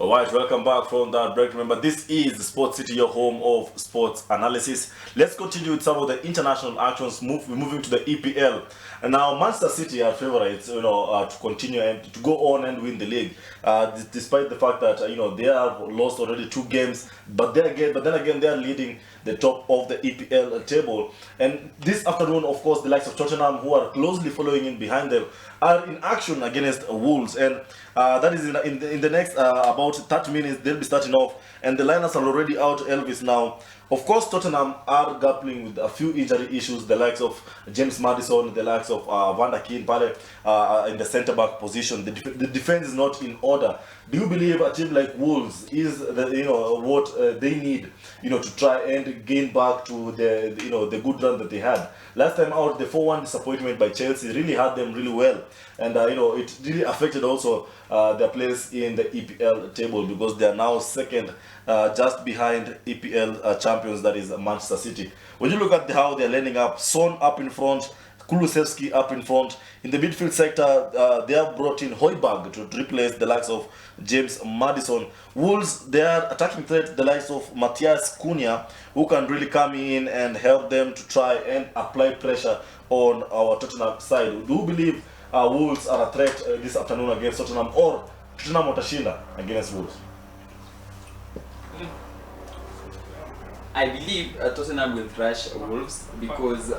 All right, welcome back from that break. Remember, this is the Sports City, your home of sports analysis. Let's continue with some of the international actions. We're moving to the EPL. And now, Manchester City are favorites, to continue and to go on and win the league, despite the fact that they have lost already 2 games. But then again, they are leading the top of the EPL table. And this afternoon, of course, the likes of Tottenham, who are closely following in behind them, are in action against Wolves. And that is in the next about 30 minutes, they'll be starting off. And the liners are already out, Elvis, now. Of course, Tottenham are grappling with a few injury issues, the likes of James Maddison, the likes of Van der Keen in the centre-back position. The defense is not in order. Do you believe a team like Wolves is what they need, to try and gain back to the good run that they had? Last time out, the 4-1 disappointment by Chelsea really had them really well. And, it really affected also their place in the EPL table, because they are now second, just behind EPL champions, that is Manchester City. When you look at how they're lining up, Son up in front, Kulusevski up in front. In the midfield sector, they have brought in Højbjerg to replace the likes of James Maddison. Wolves, they are attacking threat, the likes of Matthias Cunha, who can really come in and help them to try and apply pressure on our Tottenham side. Do you believe Wolves are a threat this afternoon against Tottenham, or Tottenham watashinda against Wolves? I believe Tottenham will thrash Wolves because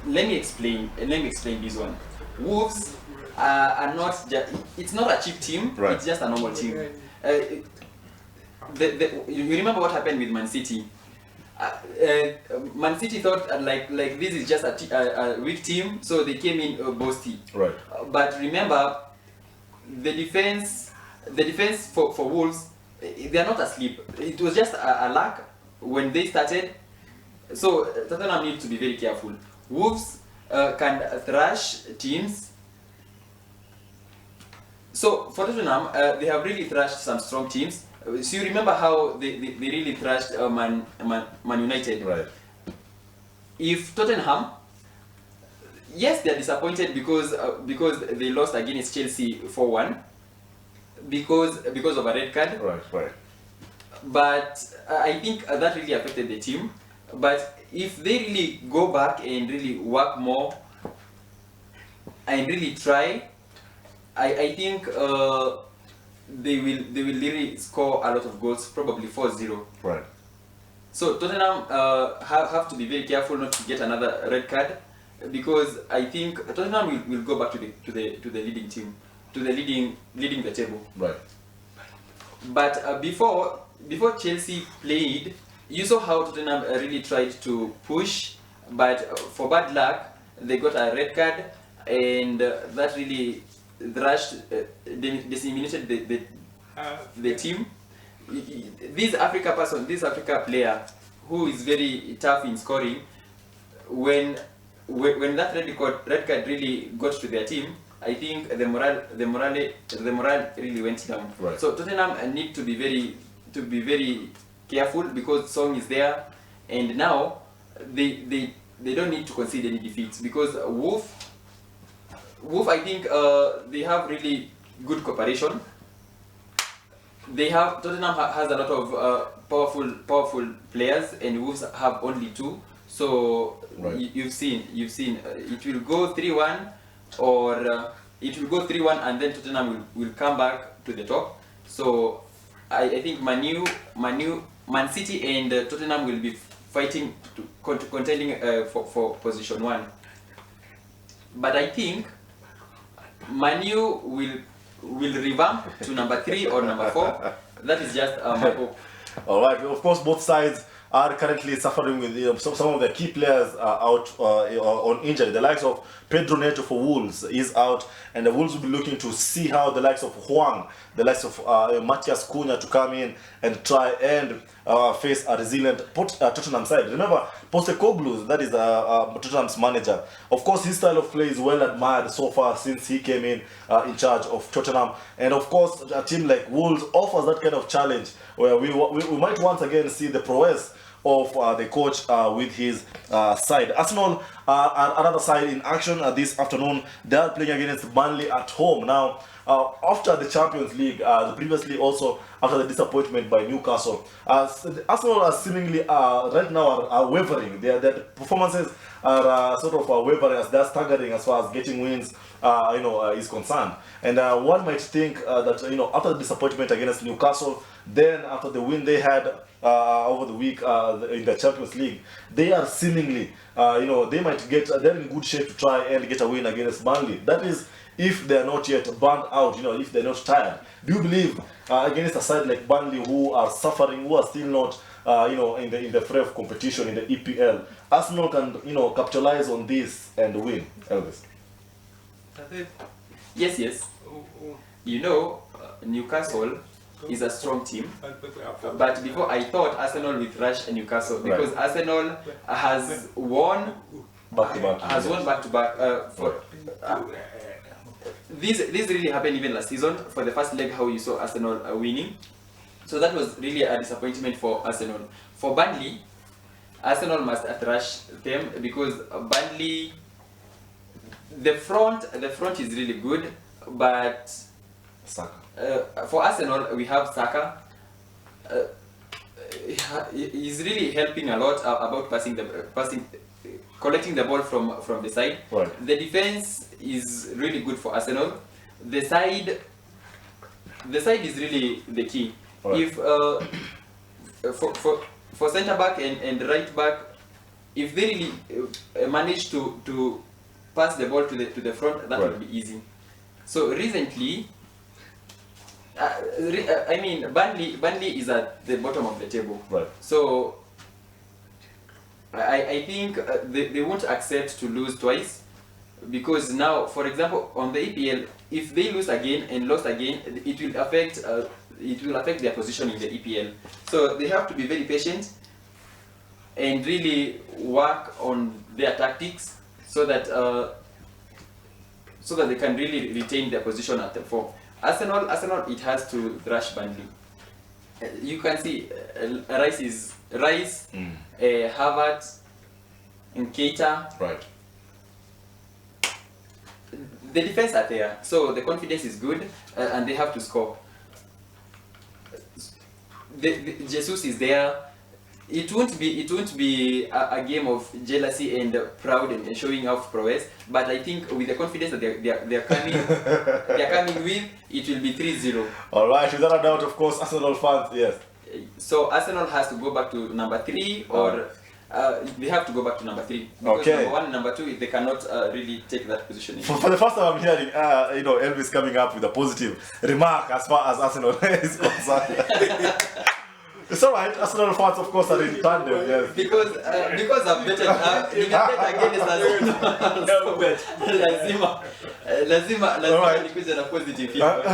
let me explain this one. Wolves are not it's not a cheap team, right. It's just a normal team. You remember what happened with Man City? Man City thought like this is just a weak team, so they came in boasty. Right. But remember, the defense for Wolves, they are not asleep. It was just a lack when they started. So Tottenham need to be very careful. Wolves can thrash teams. So for Tottenham, they have really thrashed some strong teams. So you remember how they really thrashed Man United. Right. If Tottenham, yes, they are disappointed because they lost against Chelsea 4-1 because of a red card. Right. But I think that really affected the team. But if they really go back and really work more and really try, I think they will really score a lot of goals, probably 4-0. Right. So Tottenham have to be very careful not to get another red card, because I think Tottenham will go back to the leading team, to the leading the table. Right. But before Chelsea played, you saw how Tottenham really tried to push, but for bad luck, they got a red card, and that really disseminated the team. This Africa player who is very tough in scoring, when that red card really got to their team, I think the morale really went down. Right. So Tottenham need to be very careful, because Song is there, and now they don't need to concede any defeats, because Wolf I think they have really good cooperation. Tottenham has a lot of powerful players, and Wolves have only 2. So right. you've seen it will go 3-1, or it will go 3-1, and then Tottenham will come back to the top. So I think Man City and Tottenham will be fighting contending for position 1. But I think Man U will revamp to number 3 or number 4. That is just my hope. All right. Of course, both sides are currently suffering with some of the key players out on injury. The likes of Pedro Neto for Wolves is out, and the Wolves will be looking to see how the likes of Hwang, the likes of Matthias Cunha to come in and try and face a resilient Tottenham side. Remember, Postecoglou, that is Tottenham's manager. Of course, his style of play is well admired so far since he came in charge of Tottenham. And of course, a team like Wolves offers that kind of challenge where we might once again see the prowess of the coach with his side. Arsenal are another side in action this afternoon. They are playing against Burnley at home. Now, after the Champions League, previously also after the disappointment by Newcastle, Arsenal are seemingly right now are wavering. Their performances are sort of wavering as they're staggering as far as getting wins is concerned. And one might think that after the disappointment against Newcastle, then after the win they had over the week in the Champions League, they are seemingly they might they're in good shape to try and get a win against Burnley. That is, if they're not yet burned out, if they're not tired. Do you believe against a side like Burnley, who are suffering, who are still not in the fray of competition in the EPL, Arsenal can capitalize on this and win, Elvis? Yes. Newcastle is a strong team, but before I thought Arsenal would rush Newcastle because Arsenal has won back to back. This really happened even last season for the first leg, how you saw Arsenal winning. So that was really a disappointment for Arsenal. For Burnley, Arsenal must thrash them because Burnley, the front is really good, but for Arsenal we have Saka. He's really helping a lot about collecting the ball from the side. Right. The defense is really good for Arsenal. The side is really the key. Right. If for centre back and right back, if they really manage to pass the ball to the front, that would be easy. So recently, Burnley is at the bottom of the table. Right. So I think they won't accept to lose twice, because now, for example, on the EPL, if they lose again and lost again, it will affect their position in the EPL. So they have to be very patient and really work on their tactics so that they can really retain their position at the 4. Arsenal, it has to thrash Burnley. You can see Rice, Havertz, and Keita. Right. The defense are there, so the confidence is good, and they have to score. Jesus is there. It won't be a game of jealousy and proud and showing off prowess, but I think with the confidence that they're coming with, it will be 3-0. All right, without a doubt, of course, Arsenal fans, yes. So Arsenal has to go back to number 3, or they have to go back to number 3, because number 1 and number 2, they cannot really take that position. For the first time, I'm hearing Elvis coming up with a positive remark as far as Arsenal is concerned. It's alright, Arsenal fans of course are in tandem, yes. Because I've betted against Arsenal. Lazima nikuze na positive feedback.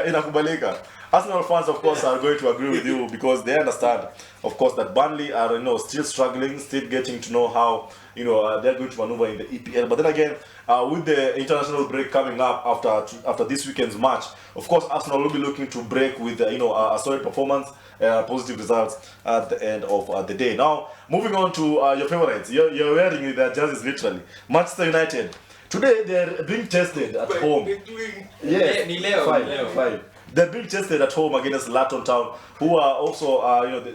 Inakubalika. Arsenal fans of course are going to agree with you, because they understand of course that Burnley are still struggling, still getting to know how they're going to maneuver in the EPL. But then again, with the international break coming up after this weekend's match, of course Arsenal will be looking to break with a solid performance, positive results at the end of the day. Now, moving on to your favorites. You're wearing their jerseys literally. Manchester United. Today they're being tested at home. Yes, 5. They're being tested at home against Luton Town, who are also,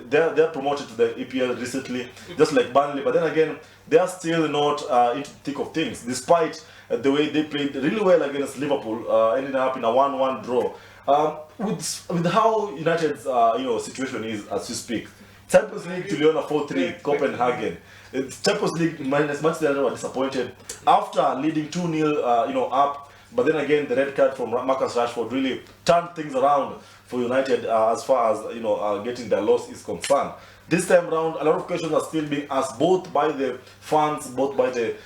they're promoted to the EPL recently, just like Burnley. But then again, they are still not into the thick of things, despite the way they played really well against Liverpool, ending up in a 1-1 draw. With how United's situation is as we speak, Champions League to Leona 4-3 Copenhagen. Champions League Manchester United were disappointed after leading 2-0 up. But then again, the red card from Marcus Rashford really turned things around for United as far as getting their loss is concerned. This time around, a lot of questions are still being asked, both by the fans, both by the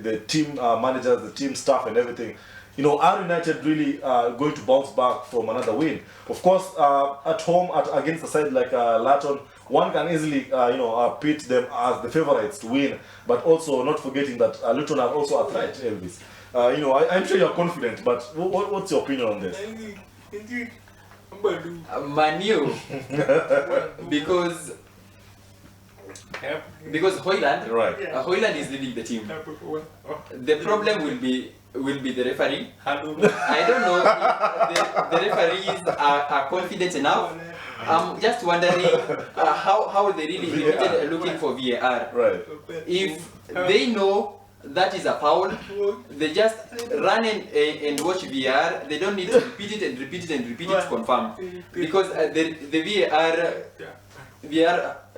the team managers, the team staff, and everything. Are United really going to bounce back from another win? Of course, at home against a side like Luton, one can easily pit them as the favorites to win, but also not forgetting that Luton are also a threat, Elvis. I'm sure you're confident, but what's your opinion on this? Manu, because because Hoyland, Right. Hoyland is leading the team. The problem will be the referee. I don't know if the referees are confident enough. I'm just wondering how they really repeated looking for VAR. Right. If they know that is a foul, they just run and watch VAR. They don't need to repeat it and repeat it and repeat it to confirm, because the VAR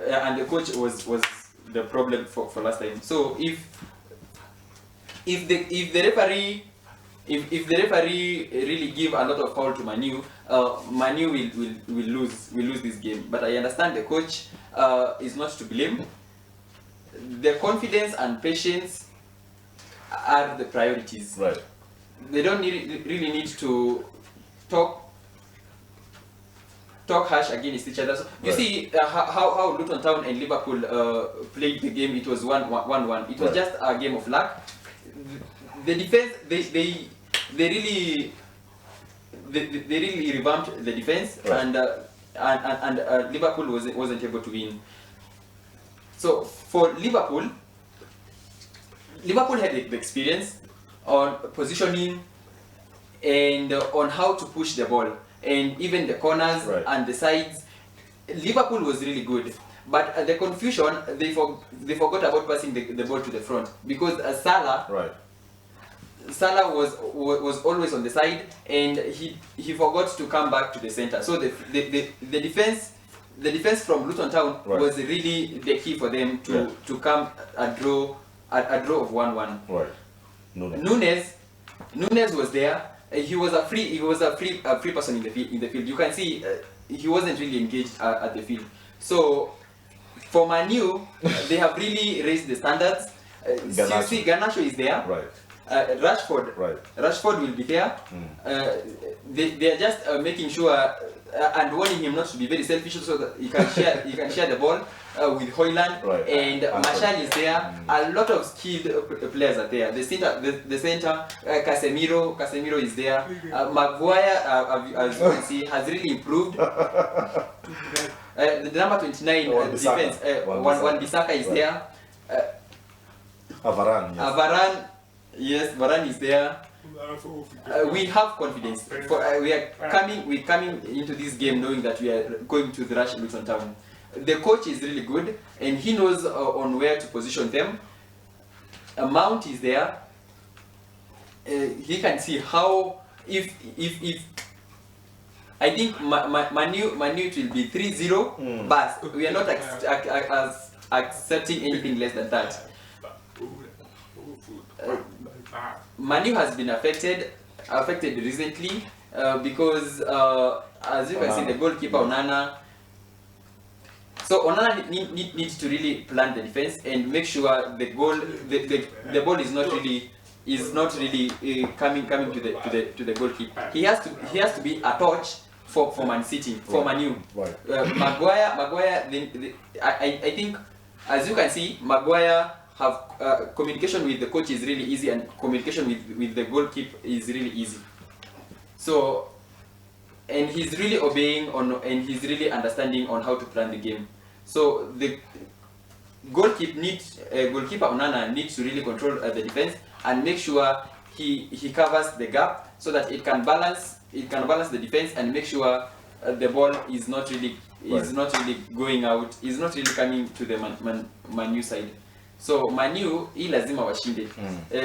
and the coach was the problem for last time. So if the referee really give a lot of foul to Manu, Manu will lose this game. But I understand the coach is not to blame. The confidence and patience are the priorities. Right. They don't really need to talk harsh against each other. So you see how Luton Town and Liverpool played the game. It was 1-1. It was just a game of luck. The defense, they really revamped the defense, and Liverpool wasn't able to win. So for Liverpool had the experience on positioning and on how to push the ball, and even the corners and the sides. Liverpool was really good, but the confusion, they forgot about passing the ball to the front, because Salah was always on the side, and he forgot to come back to the center. So the defense from Luton Town was really the key for them to come a draw of 1-1. Right. Nunes was there. He was a free person in the field. You can see he wasn't really engaged at the field. So for Manu, they have really raised the standards. You see, Garnacho is there. Right. Rashford will be there. They are just making sure and warning him not to be very selfish, so that he can share the ball with Hoyland, and Marshall is there. A lot of skilled players are there. The center, Casemiro is there. Maguire, as you can see, has really improved. The number 29 defense, Wan-Bissaka is there. Varane. Yes, Varane is there. We have confidence. We're coming into this game knowing that we are going to thrash Luton Town. The coach is really good, and he knows on where to position them. Mount is there. He can see how if I think Manu it will be 3-0, but we are not accepting anything less than that. Manu has been affected recently because as you can see, the goalkeeper Onana. So Onana needs to really plan the defense and make sure the ball is not really coming to the goalkeeper. He has to be a torch for Man City, for Manu. Maguire. I think, as you can see, Maguire have communication with the coach is really easy, and communication with the goalkeeper is really easy. So, and he's really obeying and he's really understanding on how to plan the game. So the goalkeeper Onana needs to really control the defense and make sure he covers the gap so that it can balance the defense and make sure the ball is not really going out, is not really coming to the Manu side. So Manu, hii lazima washinde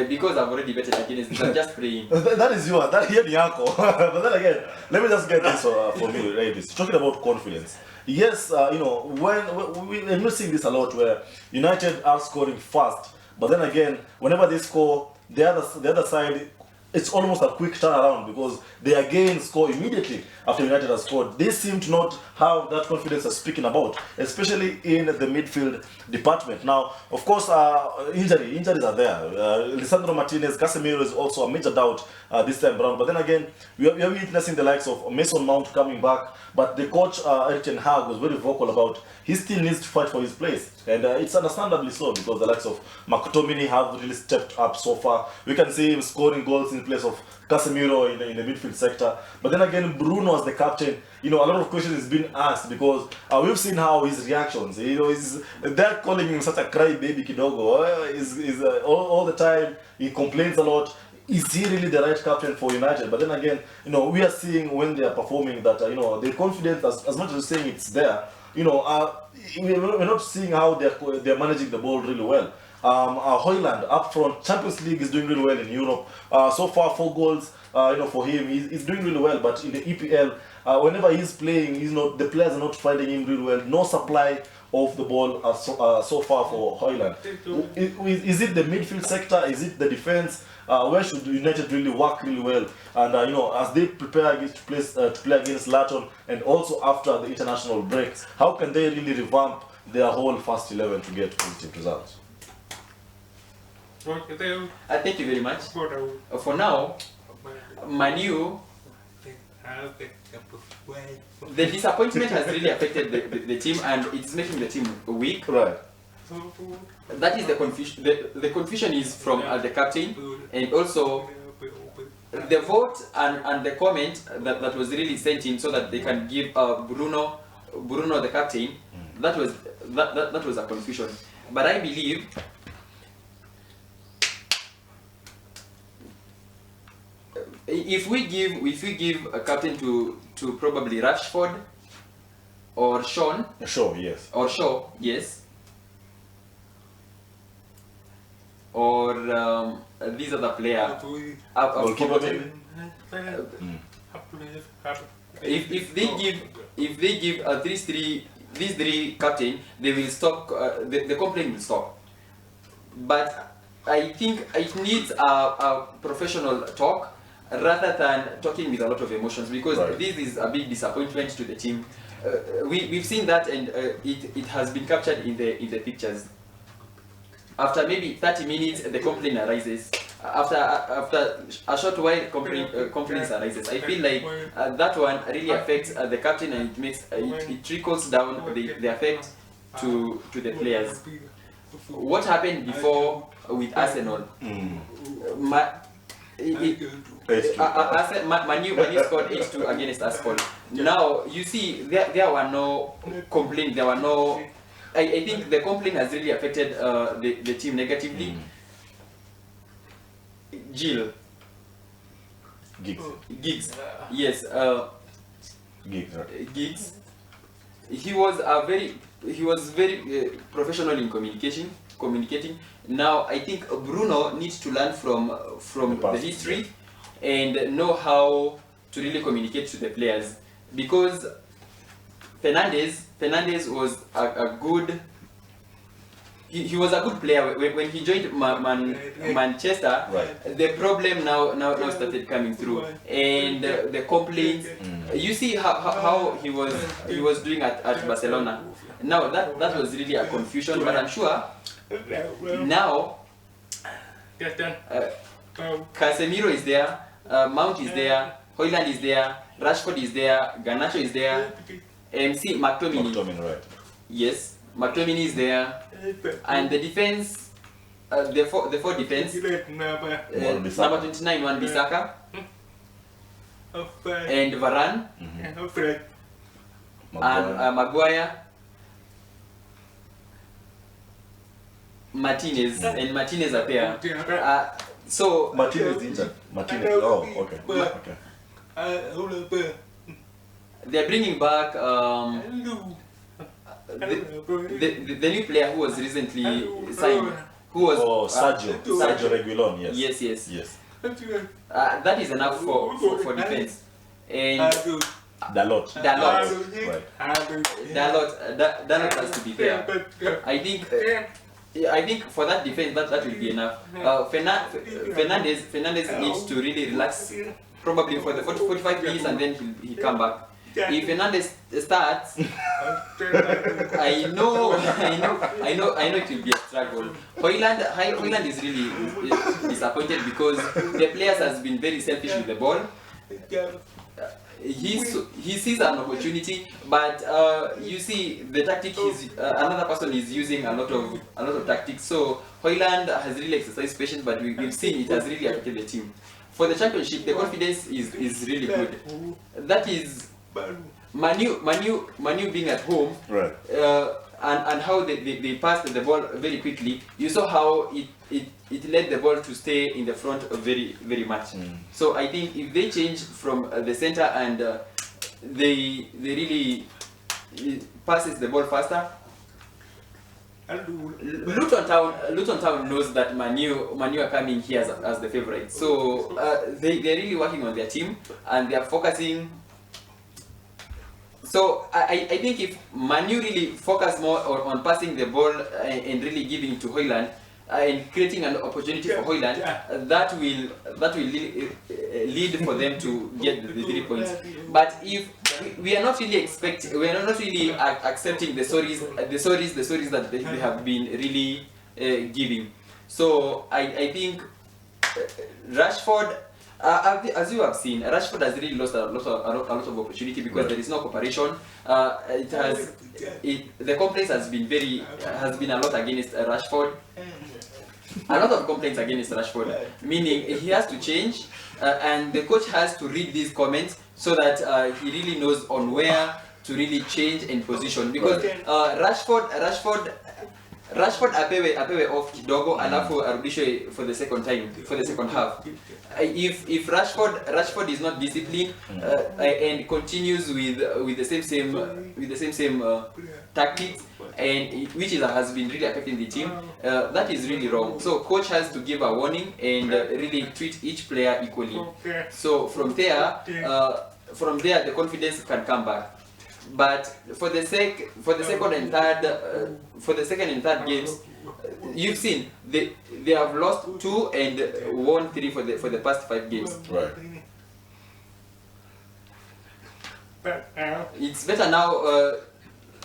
because I've already betted against them. I'm just praying. That is yours. That here the uncle. But then again, let me just get this for me, Davis. Talking about confidence. Yes, when we're seeing this a lot, where United are scoring fast, but then again, whenever they score, the other side, it's almost a quick turnaround because they again score immediately after United has scored. They seem to not have that confidence as speaking about, especially in the midfield department. Now, of course, injuries are there. Lisandro Martinez, Casemiro is also a major doubt this time around. But then again, we are witnessing the likes of Mason Mount coming back. But the coach, Erik ten Hag, was very vocal about he still needs to fight for his place. And it's understandably so because the likes of McTominay have really stepped up so far. We can see him scoring goals in place of Casemiro in the midfield sector. But then again, Bruno as the captain, a lot of questions is being asked because we've seen how his reactions, they're calling him such a crybaby kidogo. All the time, he complains a lot. Is he really the right captain for United? But then again, we are seeing when they are performing that, the confidence, as much as saying it's there, we're not seeing how they're managing the ball really well. Højlund up front, Champions League is doing really well in Europe. So far, 4 goals, for him. He's doing really well. But in the EPL, whenever he's playing, the players are not finding him really well. No supply of the ball so far for Højlund. Is it the midfield sector? Is it the defense? Where should United really work really well? And as they prepare to play against Laton, and also after the international break, how can they really revamp their whole first 11 to get positive results? Thank you very much. For now, Manu, the disappointment has really affected the team, and it's making the team weak. Right. That is the confusion. The confusion is from the captain, and also the vote and the comment that was really sent in so that they can give Bruno the captain. That was a confusion. But I believe if we give a captain to probably Rashford or Shaw, yes, or these other players. If they give these three captain, they will stop. The complaint will stop. But I think it needs a professional talk rather than talking with a lot of emotions, because this is a big disappointment to the team. We've seen that, and it has been captured in the pictures. After maybe 30 minutes, the complaint arises. After a short while, complaints arises. I feel like that one really affects the captain, and it trickles down the effect to the players. What happened before with Arsenal? Manu scored 8-2 against Arsenal. Now you see there were no complaints. There were no. I think the complaint has really affected the team negatively. Giggs. Yes. Giggs. He was very professional in communicating. Now I think Bruno needs to learn from the history and know how to really communicate to the players, because Fernandes was a good. He was a good player when he joined Manchester. Right. The problem now started coming through, and the complaints. You see how he was doing at Barcelona. Now that was really a confusion, but I'm sure now Casemiro is there, Mount is there, Højlund is there, Rashford is there, Garnacho is there, MC McTominay. Right. Yes, McTominay is there, and the defense, the four defense, number 29 Wan-Bissaka, and Varane, and Maguire, Martinez, and Martinez are there. So Martinez injured. Martinez. Oh, okay. Okay. They're bringing back the new player who was recently signed, who was Sergio Reguilon. Yes. That is enough for defense. And Dalot. Dalot has to be there. I think for that defense, that will be enough. Fernandes needs to really relax, probably for the 45 minutes, and then he come back. If Fernandes starts, I know it will be a struggle. Højlund is really disappointed because the players has been very selfish with the ball. He sees an opportunity, but you see the tactic is another person is using a lot of tactics. So Højlund has really exercised patience, but we've seen it has really affected the team. for the championship, the confidence is really good. That is Manu being at home, right? And how they passed the ball very quickly. You saw how it led the ball to stay in the front very much. So I think if they change from the center and they really passes the ball faster. Luton Town knows that Manu are coming here as the favorite. So they're really working on their team and they are focusing. So I think if Manu really focus more on passing the ball and really giving it to Højlund and creating an opportunity for Højlund, that will lead for them to get the 3 points. But if we are not really accepting the stories that they have been really giving. So I think Rashford, as you have seen, Rashford has really lost a lot of opportunity because there is no cooperation. The complaints has been a lot against Rashford. A lot of complaints against Rashford, meaning he has to change, and the coach has to read these comments so that he really knows on where to really change and position. Because Rashford apewe off kidogo alafu arudishwe for the second half. If Rashford is not disciplined and continues with the same tactics, and which has been really affecting the team, that is really wrong. So coach has to give a warning and really treat each player equally. So from there the confidence can come back. But for the second and third games, you've seen they have lost 2 and won 3 for the past 5 games. Right. It's better now.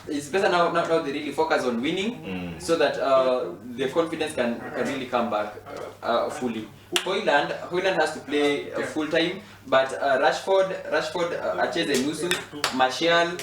Now they really focus on winning, so that the confidence can really come back fully. Højlund has to play full time, but Rashford, acheze nusu, Martial.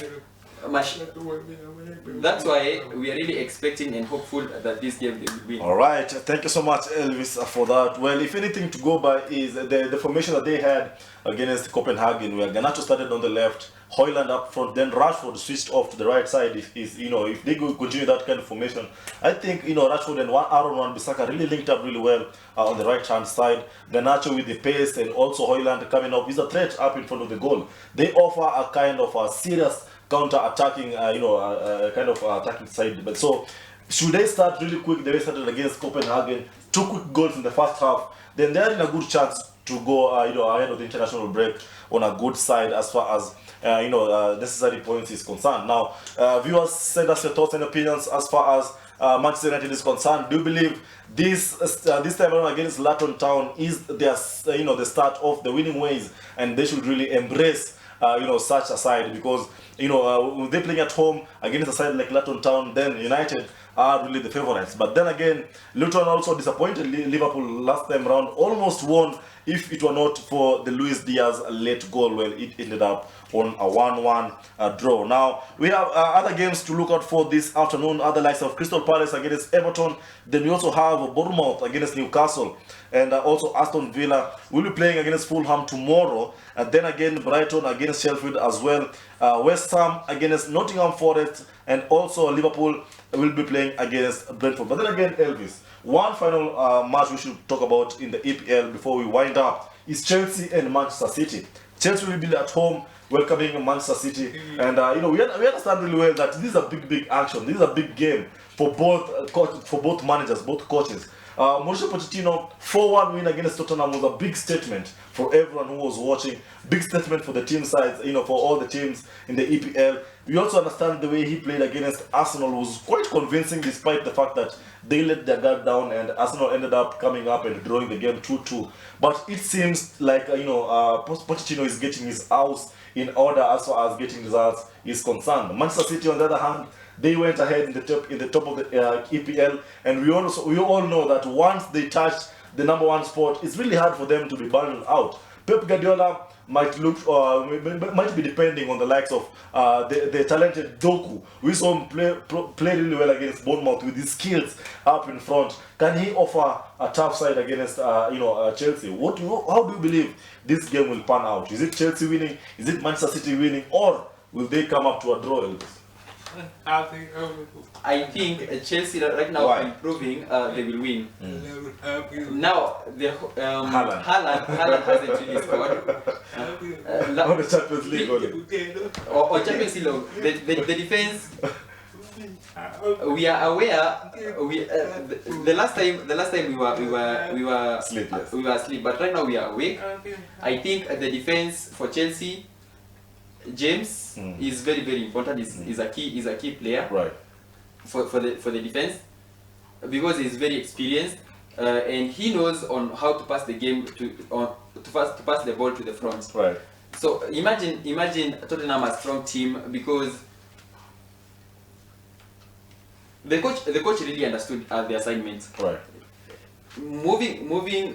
That's why we are really expecting and hopeful that this game they will win. All right, thank you so much, Elvis, for that. Well, if anything to go by is the formation that they had against Copenhagen, where Garnacho started on the left, Højlund up front, then Rashford switched off to the right side. If they continue that kind of formation, I think Rashford and Aaron Wan-Bissaka really linked up really well on the right hand side. Garnacho with the pace and also Højlund coming up is a threat up in front of the goal. They offer a kind of a serious counter-attacking, kind of attacking side. But so, should they start really quick the way they started against Copenhagen, 2 quick goals in the first half, then they're in a good chance to go, ahead of the international break on a good side as far as necessary points is concerned. Now, viewers, send us your thoughts and opinions as far as Manchester United is concerned. Do you believe this time around against Luton Town is their, the start of the winning ways, and they should really embrace such a side? Because when they're playing at home against a side like Luton Town, then United are really the favorites. But then again, Luton also disappointed Liverpool last time round, almost won if it were not for the Luis Diaz late goal. Well, it ended up on a 1-1 draw. Now, we have other games to look out for this afternoon, other likes of Crystal Palace against Everton. Then we also have Bournemouth against Newcastle. And also Aston Villa will be playing against Fulham tomorrow. And then again, Brighton against Sheffield as well. West Ham against Nottingham Forest. And also Liverpool will be playing against Brentford. But then again, Elvis, one final match we should talk about in the EPL before we wind up is Chelsea and Manchester City. Chelsea will be at home welcoming Manchester City. And we understand really well that this is a big action. This is a big game for both managers, both coaches. Mauricio Pochettino 4-1 win against Tottenham was a big statement for everyone who was watching. Big statement for the team sides, for all the teams in the EPL. We also understand the way he played against Arsenal was quite convincing, despite the fact that they let their guard down and Arsenal ended up coming up and drawing the game 2-2. But it seems like Pochettino is getting his house in order as far as getting results is concerned. Manchester City, on the other hand, they went ahead in the top of the EPL, and we all know that once they touch the #1 spot, it's really hard for them to be bundled out. Pep Guardiola might might be depending on the likes of the talented Doku. We saw him play really well against Bournemouth with his skills up in front. Can he offer a tough side against Chelsea? How do you believe this game will pan out? Is it Chelsea winning? Is it Manchester City winning? Or will they come up to a draw, Elvis? I think Chelsea right now are improving. They will win. Now the Haaland hasn't really scored. On the Champions League or Champions League, the defense. We are aware. The last time we were sleepless. We were asleep, but right now we are awake. I think the defense for Chelsea, James is very important. Is a key player. Right. For the defense, because he's very experienced and he knows on how to pass the game to pass the ball to the front. Right. So imagine Tottenham a strong team, because the coach really understood the assignment. Right. Moving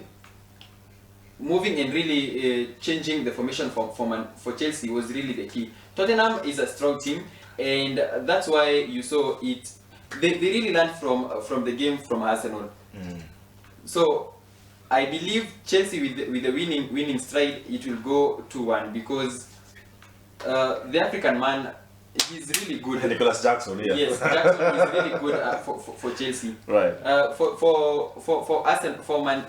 and really changing the formation for Chelsea was really the key. Tottenham is a strong team, and that's why you saw it. They really learned from the game from Arsenal. So I believe Chelsea with the winning stride, it will go 2-1, because the African man, he's really good. Nicholas Jackson, yeah. Yes, Jackson is really good for Chelsea. Right. For Arsenal, for Man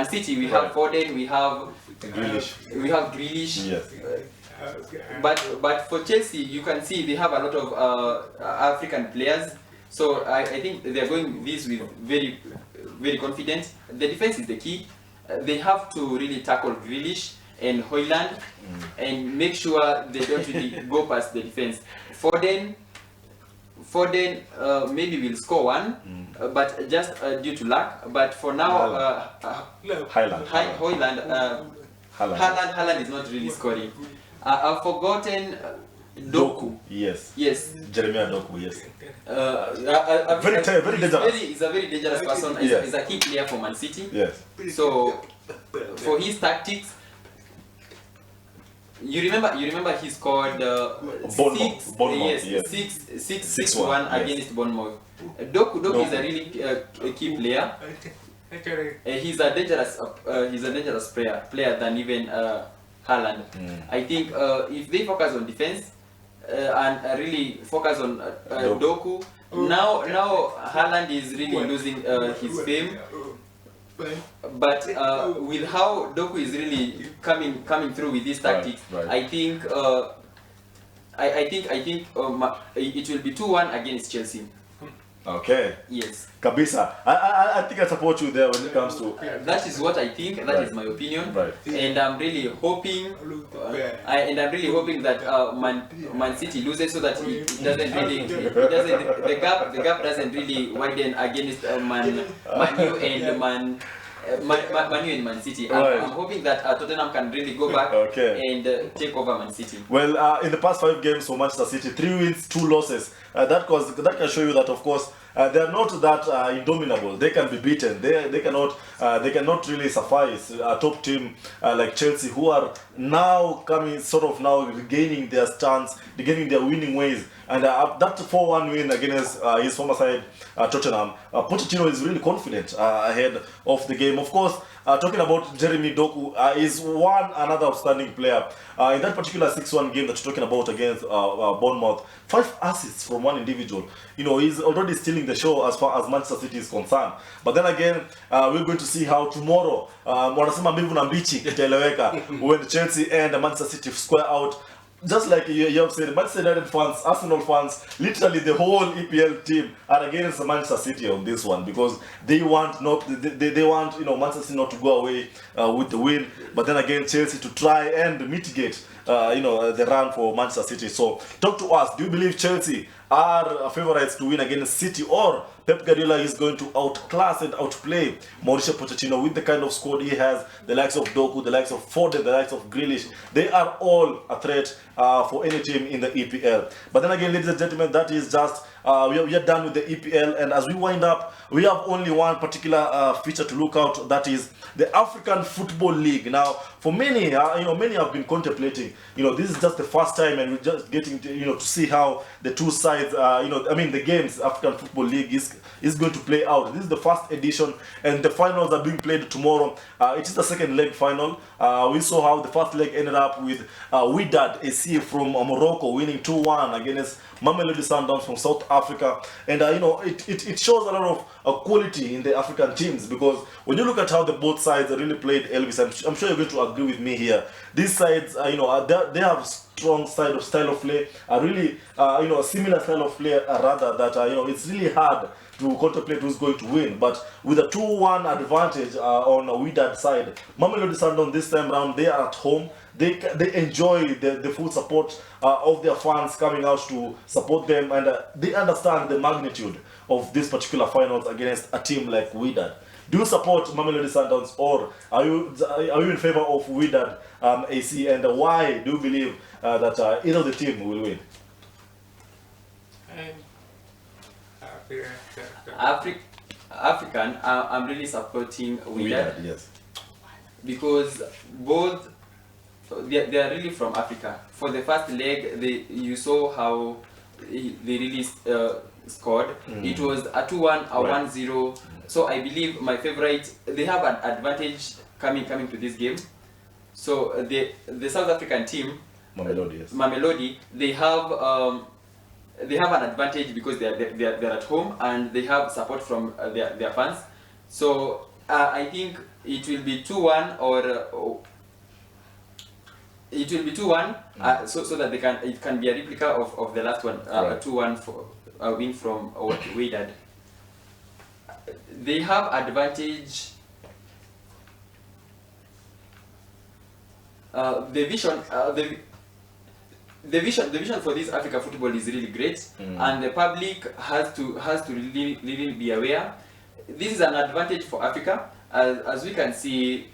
City, we have Foden, we have Grealish. Yes. But for Chelsea, you can see they have a lot of African players. So I think they are going this with very confident. The defense is the key. They have to really tackle Grealish and Højlund and make sure they don't really go past the defense. Foden maybe will score one, but just due to luck. But for now, Haaland is not really scoring. I've forgotten Doku. Yes. Jeremiah Doku. Yes. Very dangerous. He's a very dangerous person. He's a key player for Man City. Yes. So for his tactics, you remember he scored 6-1 against Bournemouth. Doku is a really key player. He's a dangerous player than even Haaland. I think if they focus on defense and really focus on Doku, now Haaland is really losing his fame. But with how Doku is really coming through with these tactics, I think it will be 2-1 against Chelsea. Okay. Yes. Kabisa. I think I support you there when it comes to. That is what I think. That is my opinion. Right. And I'm really hoping. That Man City loses, so that it doesn't really. The gap doesn't really widen against Man U and Man City. I'm hoping that Tottenham can really go back and take over Man City. Well, in the past 5 games for Manchester City, 3 wins, 2 losses. That can show you that, of course, they are not that indomitable. They can be beaten. They cannot really suffice a top team like Chelsea, who are now regaining their stance, regaining their winning ways. And that 4-1 win against his former side, Tottenham, Pochettino is really confident ahead of the game. Of course, talking about Jeremy Doku, is another outstanding player. In that particular 6-1 game that you're talking about against Bournemouth, 5 assists from one individual. He's already stealing the show as far as Manchester City is concerned. But then again, we're going to see how tomorrow, wanasema mbivu na mbichi itaeleweka, when Chelsea and Manchester City square out. Just like you have said, Manchester United fans, Arsenal fans, literally the whole EPL team are against Manchester City on this one, because they want Manchester City not to go away with the win, but then again Chelsea to try and mitigate the run for Manchester City. So talk to us. Do you believe Chelsea are favorites to win against City, or Pep Guardiola is going to outclass and outplay Mauricio Pochettino with the kind of squad he has, the likes of Doku, the likes of Foden, the likes of Grealish. They are all a threat for any team in the EPL. But then again, ladies and gentlemen, that is just, we are done with the EPL, and as we wind up, we have only one particular feature to look out, that is the African Football League. Now, for many, many have been contemplating, this is just the first time, and we're just getting to, to see how the two sides, the games, African Football League is going to play out. This is the first edition, and the finals are being played tomorrow. It is the second leg final. We saw how the first leg ended up with Wydad AC from Morocco winning 2-1 against Mamelodi Sundowns from South Africa. And it shows a lot of quality in the African teams, because when you look at how the both sides really played, Elvis, I'm sure you're going to agree with me here. These sides, they have strong style of play, a really a similar style of play, rather, that it's really hard to contemplate who's going to win. But with a 2-1 advantage on a Wydad side, Mamelodi Sundowns this time around, they are at home. They enjoy the full support of their fans coming out to support them, and they understand the magnitude of this particular finals against a team like Wydad. Do you support Mamelodi Sundowns, or are you in favor of Wydad AC, and why do you believe that either of the team will win? African, I'm really supporting Wydad, yes, because both they are really from Africa. For the first leg, you saw how they really scored. It was a 2-1, a 1-0. So I believe my favorite, they have an advantage coming to this game. So the South African team, Mamelodi, yes. Mamelodi, they have an advantage because they're at home, and they have support from their fans. So I think it will be 2-1, or it will be 2-1, so that it can be a replica of the last one, a 2-1 for a win from Wydad. They have advantage. The vision for this Africa football is really great, and the public has to really be aware. This is an advantage for Africa, as we can see.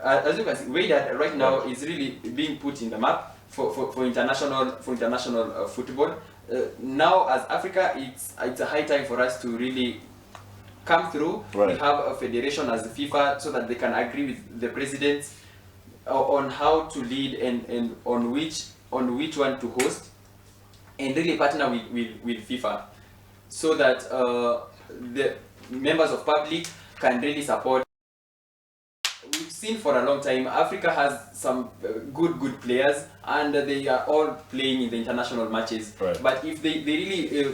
Wydad right now is really being put in the map for international football. Now, as Africa, it's a high time for us to really come through. We have a federation as FIFA, so that they can agree with the presidents on how to lead, and on which one to host, and really partner with FIFA, so that the members of public can really support. We've seen for a long time Africa has some good players, and they are all playing in the international matches. But if they really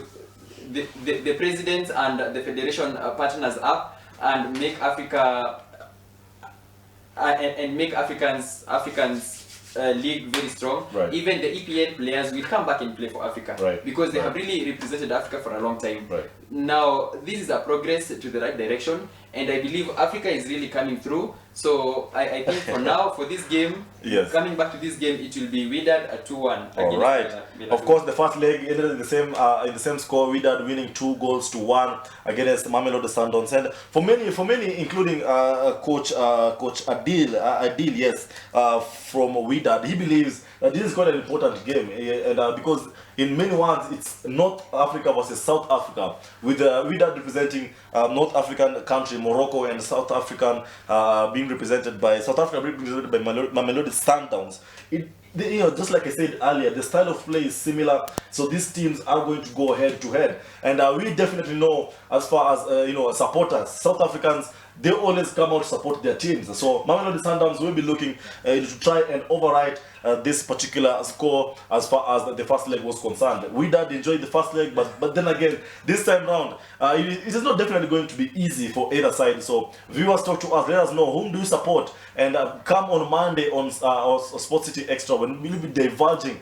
the presidents and the federation partners up and make Africa and make Africans league very strong, even the EPL players will come back and play for Africa, because they have really represented Africa for a long time. Now this is a progress to the right direction, and I believe Africa is really coming through. So I think for now, for this game, coming back to this game, it will be Wydad at 2-1. All right. Of course, the first leg ended in the same score. Wydad winning 2-1 against Mamelodi Sundowns. And for many, including Coach Adil, from Wydad, he believes that this is quite an important game, and because in many words, it's North Africa versus South Africa, with Wydad representing North African country Morocco, and South Africa being represented by Mamelodi Sundowns. Just like I said earlier, the style of play is similar, so these teams are going to go head to head, and we definitely know, as far as supporters, South Africans, they always come out to support their teams. So Mamelodi Sundowns will be looking to try and override this particular score as far as the first leg was concerned. Wydad enjoyed the first leg, but then again, this time round, it is not definitely going to be easy for either side. So viewers, talk to us, let us know whom do you support, and come on Monday on Sports City Extra, when we'll be divulging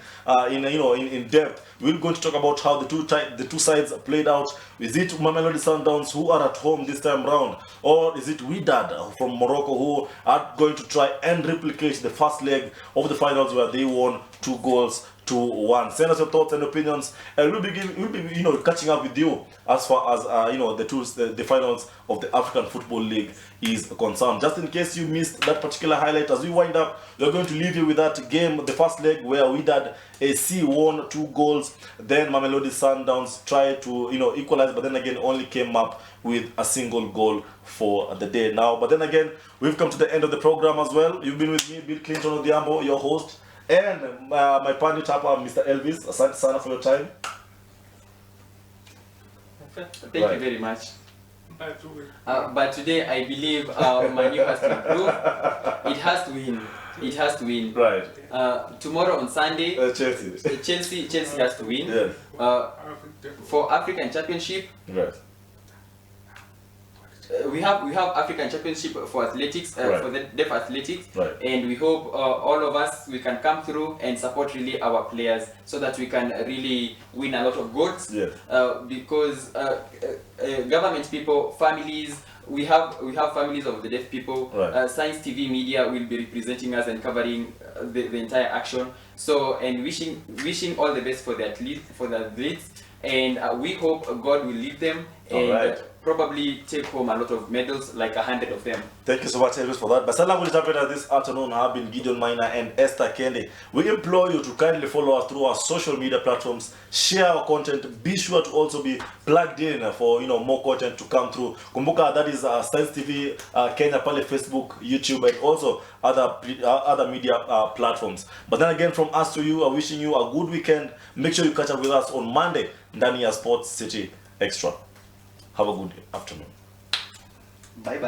in depth. We're going to talk about how the two sides played out. Is it Mamelodi Sundowns who are at home this time round, or is it Wydad from Morocco who are going to try and replicate the first leg of the finals, where they won 2-1 2-1. Send us your thoughts and opinions, and we'll be catching up with you as far as the finals of the African Football League is concerned. Just in case you missed that particular highlight, as we wind up, we're going to leave you with that game, the first leg, where Wydad AC won 2 goals. Then Mamelodi Sundowns tried to equalize, but then again only came up with a single goal for the day. Now, but then again, we've come to the end of the program as well. You've been with me, Kpl Odhiambo, your host, and my partner tapper, Mr. Elvis. Asante sana for your time. Thank you very much. But today I believe Manu has to improve. It has to win. It has to win. Right. Tomorrow on Sunday, Chelsea has to win. Yes. For African Championship. Right. We have African Championship for athletics, right. for the deaf athletics, right. And we hope all of us we can come through and support really our players so that we can really win a lot of goals. Yeah. Because government people, families, we have families of the deaf people. Right. Science TV media will be representing us and covering the entire action. So, and wishing all the best for the athletes, and we hope God will lead them and right. probably take home a lot of medals, like 100 of them. Thank you so much, Elvis, for that. But Salam will interpret this afternoon have been Gideon Miner and Esther Kende. We implore you to kindly follow us through our social media platforms, share our content, be sure to also be plugged in for more content to come through. Kumbuka, that is Science TV, Kenya Pale, Facebook, YouTube, and also other media platforms. But then again, from us to you, I'm wishing you a good weekend. Make sure you catch up with us on Monday, ndani ya Sports City Extra. Have a good afternoon. Bye bye.